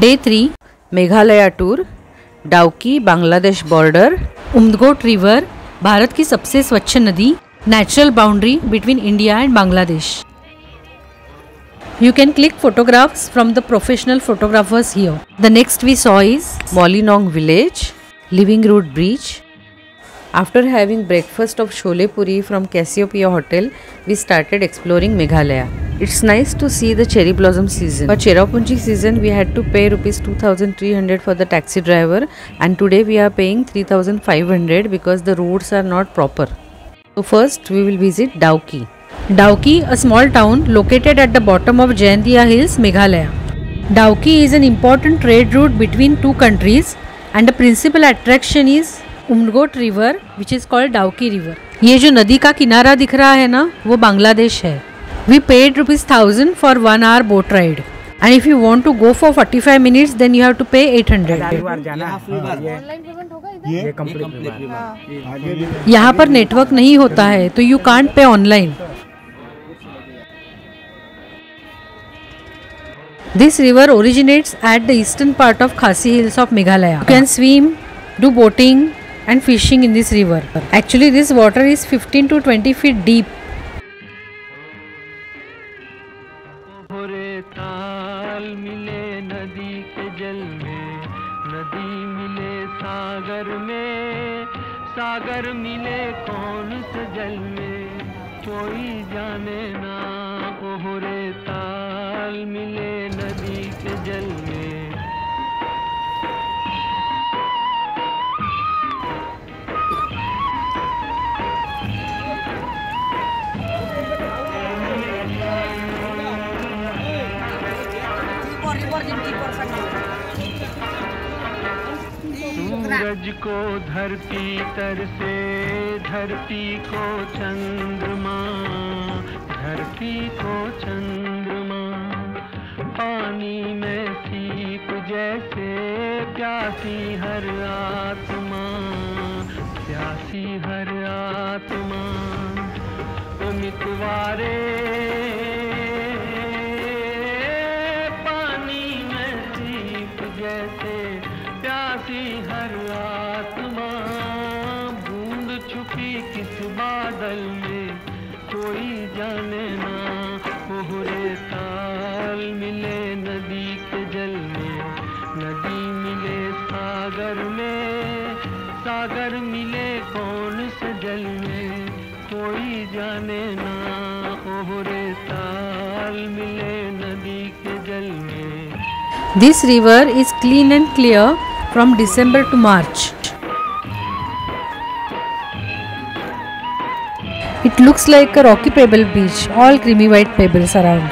Day 3 Meghalaya tour, Dawki Bangladesh border, Umngot river Bharat की सबसे स्वच्छ नदी, natural boundary between India and Bangladesh. You can click photographs from the professional photographers here. The next we saw is Mollynog village, Living Root Beach. After having breakfast of Chole Puri from Cassiopeia Hotel, we started exploring Meghalaya. It's nice to see the cherry blossom season. For Cherrapunji season, we had to pay rupees 2,300 for the taxi driver, and today we are paying 3,500 because the roads are not proper. So first we will visit Dauki. Dauki, a small town located at the bottom of Jayantia Hills, Meghalaya. Dauki is an important trade route between two countries, and the principal attraction is Umngot river which is called Dawki river. ये जो नदी का किनारा दिख रहा है ना, वो बांग्लादेश है. We paid ₹1000 for 1 hour boat ride, and if you want to go for 45 minutes then you have to pay 800. यहाँ पर नेटवर्क नहीं होता है तो you can't pay online. This river originates at the eastern part of Khasi hills of Meghalaya. You can swim, do boating and fishing in this river. Actually this water is 15 to 20 feet deep. ताल मिले नदी के जल में, नदी मिले सागर में, सागर मिले कौन से जल में, कोई जाने ना. ओहरे ताल मिले नदी के जल में. सूरज को धरती तर से, धरती को चंद्रमा, धरती को चंद्रमा, पानी में सीप जैसे प्यासी हर आत्मा, प्यासी हर आत्मा. मितवारे पानी में सीप जैसे प्यासी हर आत्मा. बूंद छुपी किस बादल में, कोई जाने ना. ओहरे ताल मिले नदी के जल में, नदी मिले सागर में, सागर मिले कौन से जल में, कोई जाने ना. ओहरे ताल मिले नदी के जल में. This river is clean and clear from December to March. It looks like a rocky pebble beach, all creamy white pebbles around.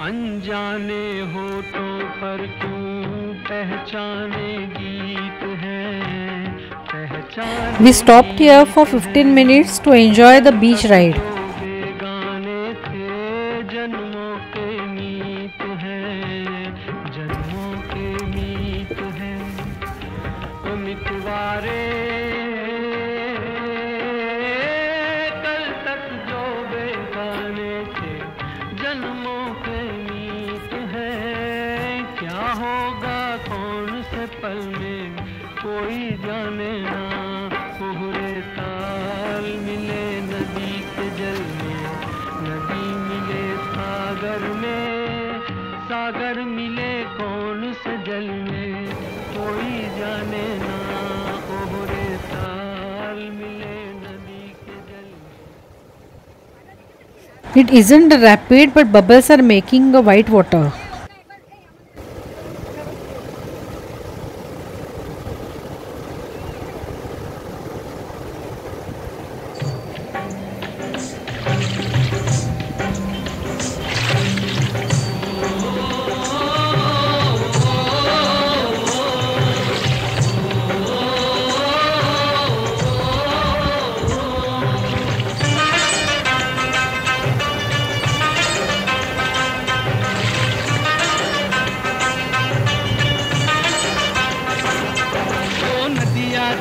अनजाने होठों पर क्यों पहचाने गीत हैं, पहचाने. We stopped here for 15 minutes to enjoy the beach ride. कल तक जो बेगाने थे, जन्मों के मीत है. क्या होगा कौन से पल में, कोई जाने ना. ओहरे ताल मिले नदी के जल में, नदी मिले सागर में, सागर मिले कौन से जल में, कोई जाने ना. ओहरे ताल मिले नदी के जल में. It isn't rapid, but bubbles are making a white water.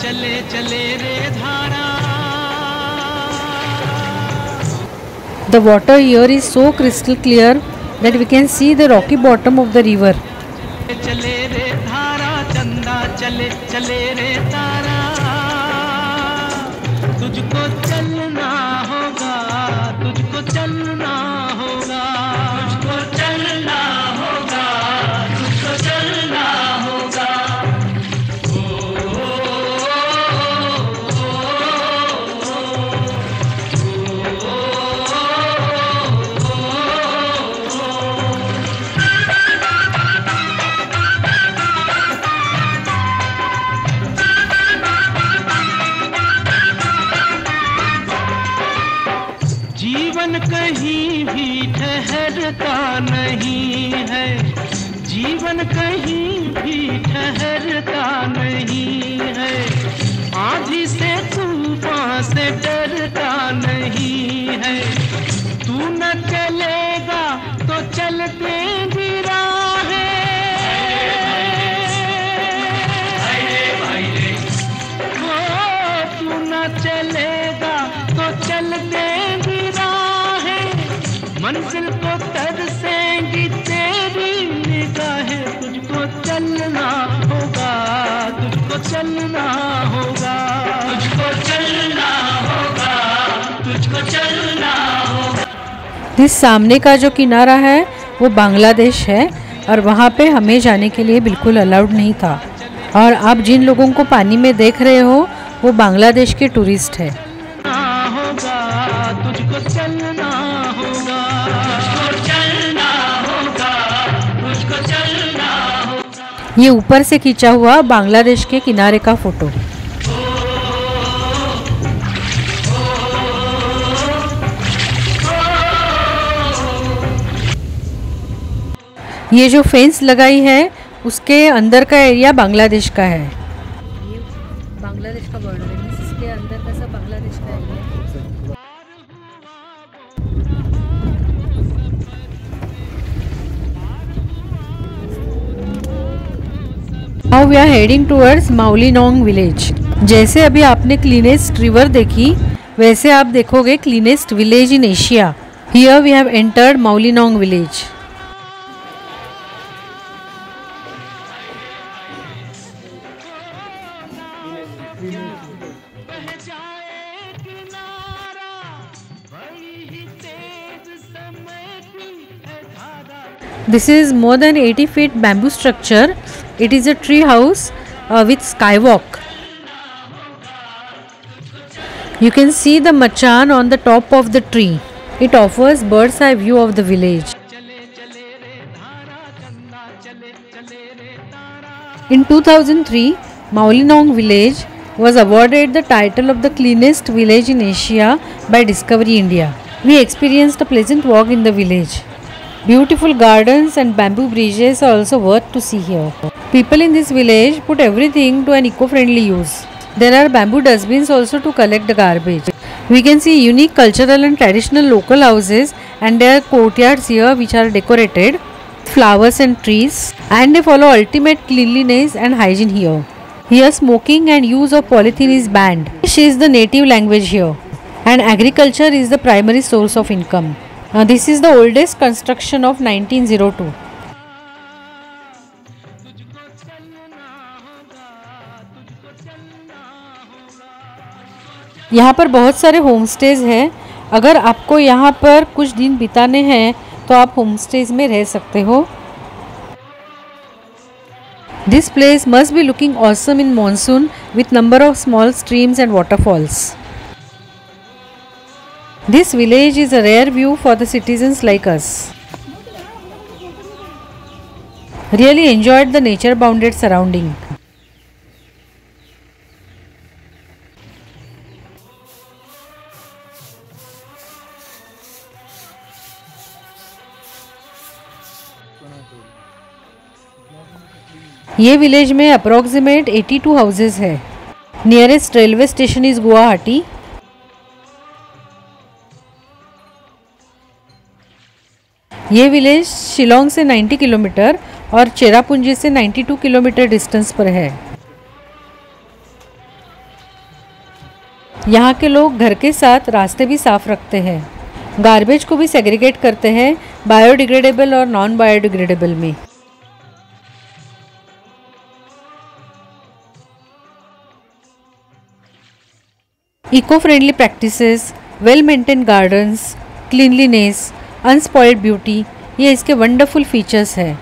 चले चले रे धारा. The water here is so crystal clear that we can see the rocky bottom of the river. चले रे धारा चंदा चले चले रे तारा, तुझको चलना होगा, तुझको चलना होगा, तुझको चलना होगा, तुझको चलना होगा। जीवन कहीं भी ठहरता नहीं है, जीवन कहीं भी ठहरता नहीं है, आंधी से तूफान से डरता नहीं है। तू न चलेगा तो चलते गिरा है, तू न चलेगा तो चलते मंजिल को तरसेंगी तेरी निगाहें, तुझको चलना होगा, तुझको चलना होगा, तुझको चलना होगा, तुझको चलना होगा। इस सामने का जो किनारा है वो बांग्लादेश है और वहाँ पे हमें जाने के लिए बिल्कुल अलाउड नहीं था। और आप जिन लोगों को पानी में देख रहे हो वो बांग्लादेश के टूरिस्ट है। तुझको चलना होगा, तुझको चलना होगा, तुझको चलना होगा। ये ऊपर से खींचा हुआ बांग्लादेश के किनारे का फोटो। ये जो फेंस लगाई है उसके अंदर का एरिया बांग्लादेश का है। ये बांग्लादेश का बॉर्डर है, इसके अंदर का सब बांग्लादेश का एरिया है। Now we are heading towards Mawlynyong village. जैसे अभी आपने क्लीनेस्ट रिवर देखी वैसे आप देखोगे cleanest village in Asia. Here we have entered Mawlynyong village. This is more than 80 feet bamboo structure. It is a tree house with skywalk. You can see the machan on the top of the tree. It offers bird's eye view of the village. In 2003, Mawlynyong village was awarded the title of the cleanest village in Asia by Discovery India. We experienced a pleasant walk in the village. Beautiful gardens and bamboo bridges are also worth to see here. People in this village put everything to an eco-friendly use. There are bamboo dustbins also to collect the garbage. We can see unique cultural and traditional local houses, and there are courtyards here which are decorated with flowers and trees, and they follow ultimate cleanliness and hygiene here. Here smoking and use of polythene is banned. English is the native language here, and agriculture is the primary source of income. This is the oldest construction of 1902. यहाँ पर बहुत सारे home stage हैं। अगर आपको यहाँ पर कुछ दिन बिताने हैं तो आप होम स्टेज में रह सकते हो। This place must be looking awesome in monsoon with number of small streams and waterfalls. This village is a rare view for the citizens like us. Really enjoyed the nature bounded surrounding. ये village में approximate 82 houses है। Nearest railway station is Guwahati. ये village Shillong से 90 kilometre और चेरापूंजी से 92 kilometre distance पर है। यहाँ के लोग घर के साथ रास्ते भी साफ रखते हैं। गार्बेज को भी सेग्रीगेट करते हैं बायोडिग्रेडेबल और नॉन बायोडिग्रेडेबल में। Eco friendly practices, well maintain gardens, cleanliness, unspoiled beauty, ये इसके वंडरफुल फीचर्स है।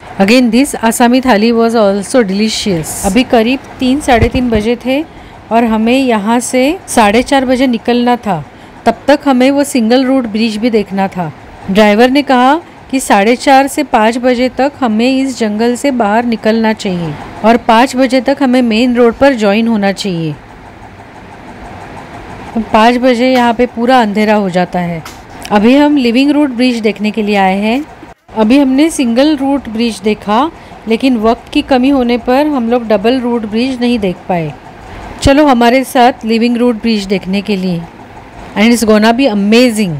अगेन दिस आसामी थाली वॉज ऑल्सो डिलीशियस। अभी करीब 3-3:30 बजे थे और हमें यहाँ से 4:30 बजे निकलना था। तब तक हमें वो सिंगल रूट ब्रिज भी देखना था। ड्राइवर ने कहा कि 4:30 से 5 बजे तक हमें इस जंगल से बाहर निकलना चाहिए और 5 बजे तक हमें मेन रोड पर ज्वाइन होना चाहिए। 5 बजे यहाँ पे पूरा अंधेरा हो जाता है। अभी हम लिविंग रूट ब्रिज देखने के लिए आए हैं। अभी हमने सिंगल रूट ब्रिज देखा, लेकिन वक्त की कमी होने पर हम लोग डबल रूट ब्रिज नहीं देख पाए। चलो हमारे साथ लिविंग रूट ब्रिज देखने के लिए, and it's gonna be amazing.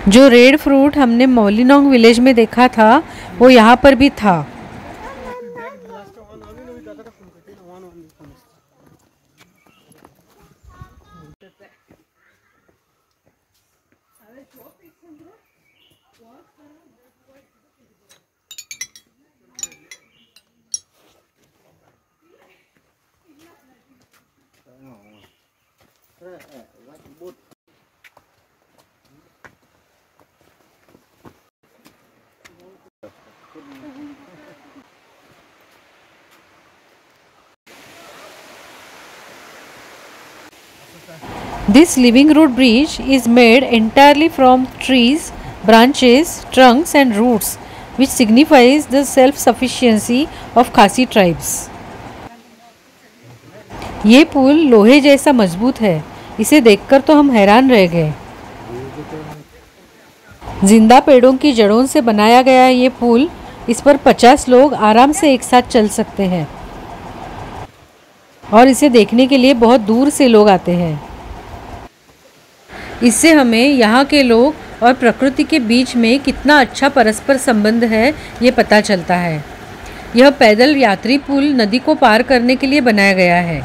जो रेड फ्रूट हमने मौलिनोंग विलेज में देखा था वो यहाँ पर भी था। This living root bridge is made entirely from trees, branches, trunks and roots, which signifies the self-sufficiency of Khasi tribes. ये पुल लोहे जैसा मजबूत है, इसे देखकर तो हम हैरान रह गए। जिंदा पेड़ों की जड़ों से बनाया गया ये पुल, इस पर 50 लोग आराम से एक साथ चल सकते हैं और इसे देखने के लिए बहुत दूर से लोग आते हैं। इससे हमें यहाँ के लोग और प्रकृति के बीच में कितना अच्छा परस्पर संबंध है ये पता चलता है। यह पैदल यात्री पुल नदी को पार करने के लिए बनाया गया है,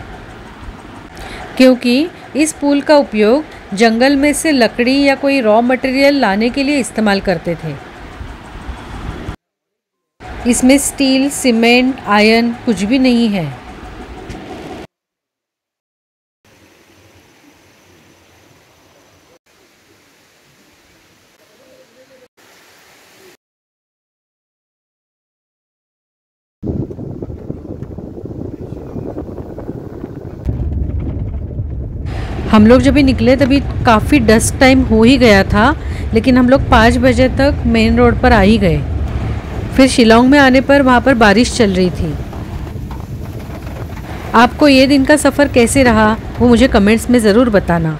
क्योंकि इस पुल का उपयोग जंगल में से लकड़ी या कोई रॉ मटेरियल लाने के लिए इस्तेमाल करते थे। इसमें स्टील, सीमेंट, आयरन कुछ भी नहीं है। हम लोग जब भी निकले तभी काफ़ी डस्ट टाइम हो ही गया था, लेकिन हम लोग 5 बजे तक मेन रोड पर आ ही गए। फिर शिलोंग में आने पर वहाँ पर बारिश चल रही थी। आपको ये दिन का सफ़र कैसे रहा वो मुझे कमेंट्स में ज़रूर बताना।